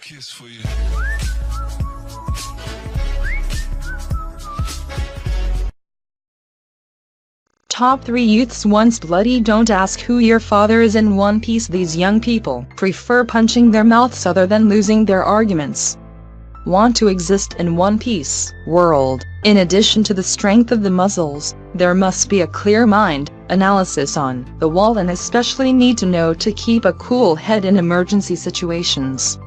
kiss for you. Top 3 youths once bloody. Don't ask who your father is in One Piece. These young people prefer punching their mouths other than losing their arguments. Want to exist in One Piece world. In addition to the strength of the muscles, there must be a clear mind, analysis on the wall, and especially need to know to keep a cool head in emergency situations.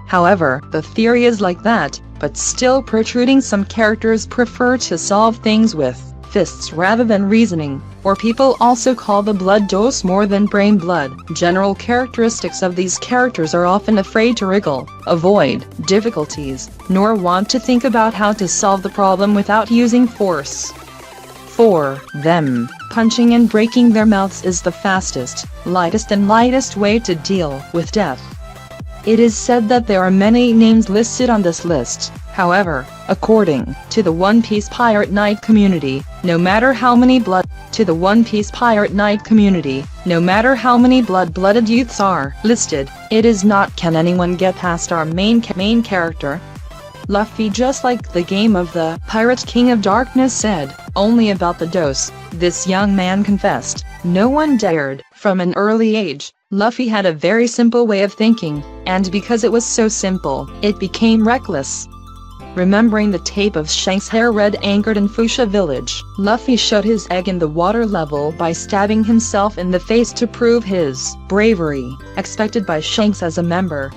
However, the theory is like that, but still protruding. Some characters prefer to solve things with fists rather than reasoning, or people also call the blood dose more than brain blood. General characteristics of these characters are often afraid to wriggle, avoid difficulties, nor want to think about how to solve the problem without using force. For them, punching and breaking their mouths is the fastest, lightest way to deal with death. It is said that there are many names listed on this list. However, according to the One Piece Pirate Knight community, no matter how many blood-blooded youths are listed, it is not can anyone get past our main character, Luffy. Just like the game of the Pirate King of Darkness said, only about the dose, this young man confessed, no one dared. From an early age, Luffy had a very simple way of thinking, and because it was so simple, it became reckless. Remembering the tape of Shanks' hair red anchored in Fuchsia Village, Luffy showed his egg in the water level by stabbing himself in the face to prove his bravery, expected by Shanks as a member.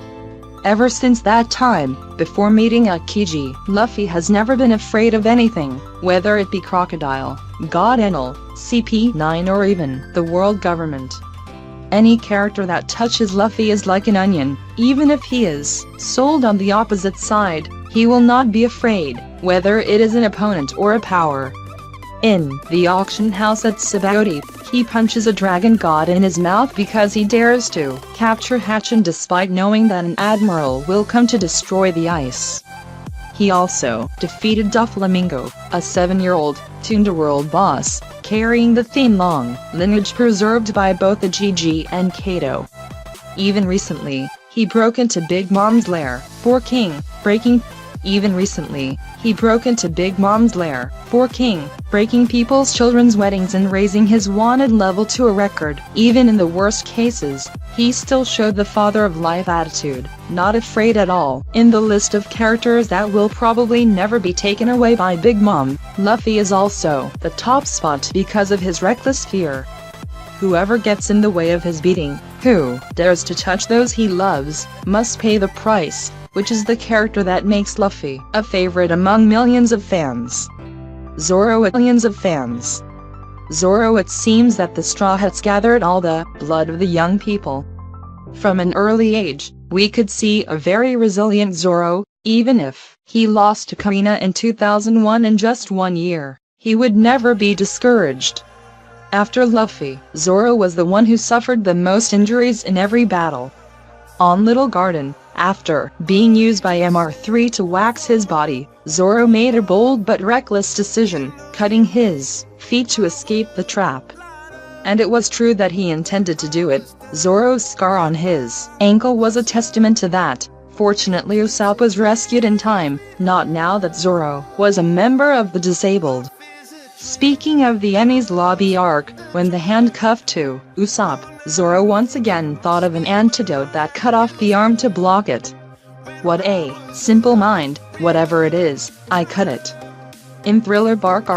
Ever since that time, before meeting Aokiji, Luffy has never been afraid of anything, whether it be Crocodile, God Enel, CP9, or even the world government. Any character that touches Luffy is like an onion. Even if he is sold on the opposite side, he will not be afraid, whether it is an opponent or a power. In the auction house at Sabaody, he punches a dragon god in his mouth because he dares to capture Hatchin despite knowing that an admiral will come to destroy the ice. He also defeated Doflamingo, a 7-year-old Underworld boss, carrying the Thin-Long lineage preserved by both the GG and Kaido. Even recently, he broke into Big Mom's lair for breaking people's children's weddings and raising his wanted level to a record. Even in the worst cases, he still showed the father of life attitude, not afraid at all. In the list of characters that will probably never be taken away by Big Mom, Luffy is also the top spot because of his reckless fear. Whoever gets in the way of his beating, who dares to touch those he loves, must pay the price, which is the character that makes Luffy a favorite among millions of fans. Zoro. It seems that the Straw Hats gathered all the blood of the young people. From an early age, we could see a very resilient Zoro. Even if he lost to Kurina in 2001 in just 1 year, he would never be discouraged. After Luffy, Zoro was the one who suffered the most injuries in every battle. On Little Garden, after being used by MR3 to wax his body, Zoro made a bold but reckless decision, cutting his feet to escape the trap. And it was true that he intended to do it. Zoro's scar on his ankle was a testament to that. Fortunately, Usopp was rescued in time, not now that Zoro was a member of the disabled. Speaking of the Enies Lobby arc, when the handcuffed to Usopp, Zoro once again thought of an antidote that cut off the arm to block it. What a simple mind, whatever it is, I cut it. In Thriller Bark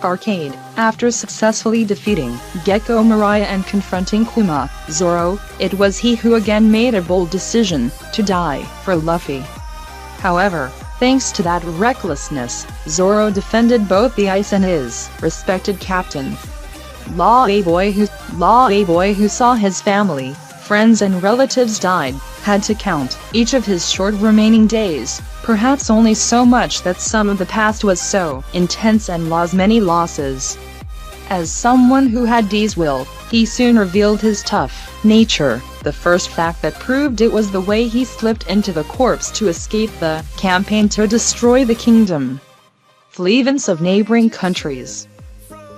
Arcade, after successfully defeating Gecko Moria and confronting Kuma, Zoro, it was he who again made a bold decision to die for Luffy. However, thanks to that recklessness, Zoro defended both the ice and his respected captain. A boy who saw his family, friends and relatives died, had to count each of his short remaining days, perhaps only so much that some of the past was so intense and many losses. As someone who had D's will, he soon revealed his tough nature. The first fact that proved it was the way he slipped into the corpse to escape the campaign to destroy the kingdom. Fleevents of neighboring countries.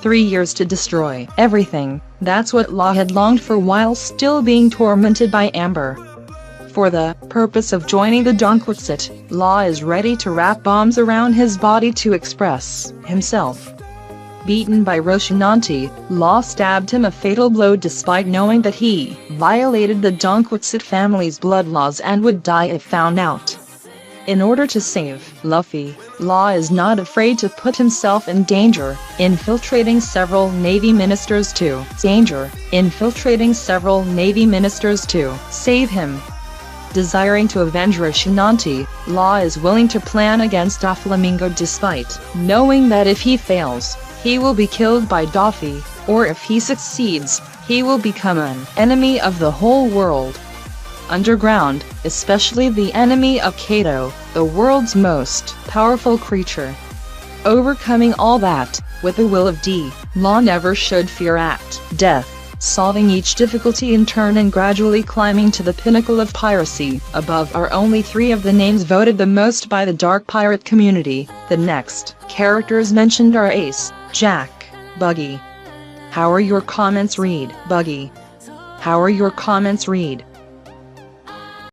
3 years to destroy everything. That's what Law had longed for while still being tormented by Amber. For the purpose of joining the Donquitsit, Law is ready to wrap bombs around his body to express himself. Beaten by Roshinanti, Law stabbed him a fatal blow despite knowing that he violated the Donquitsit family's blood laws and would die if found out. In order to save Luffy, Law is not afraid to put himself in danger, infiltrating several Navy ministers to save him. Desiring to avenge Roshinanti, Law is willing to plan against Doflamingo despite knowing that if he fails, he will be killed by Doffy, or if he succeeds, he will become an enemy of the whole world. Underground, especially the enemy of Kato, the world's most powerful creature. Overcoming all that, with the will of D, Law never should fear death, solving each difficulty in turn and gradually climbing to the pinnacle of piracy. Above are only 3 of the names voted the most by the Dark Pirate community. The next characters mentioned are Ace, Jack, Buggy. How are your comments read? Buggy. How are your comments read?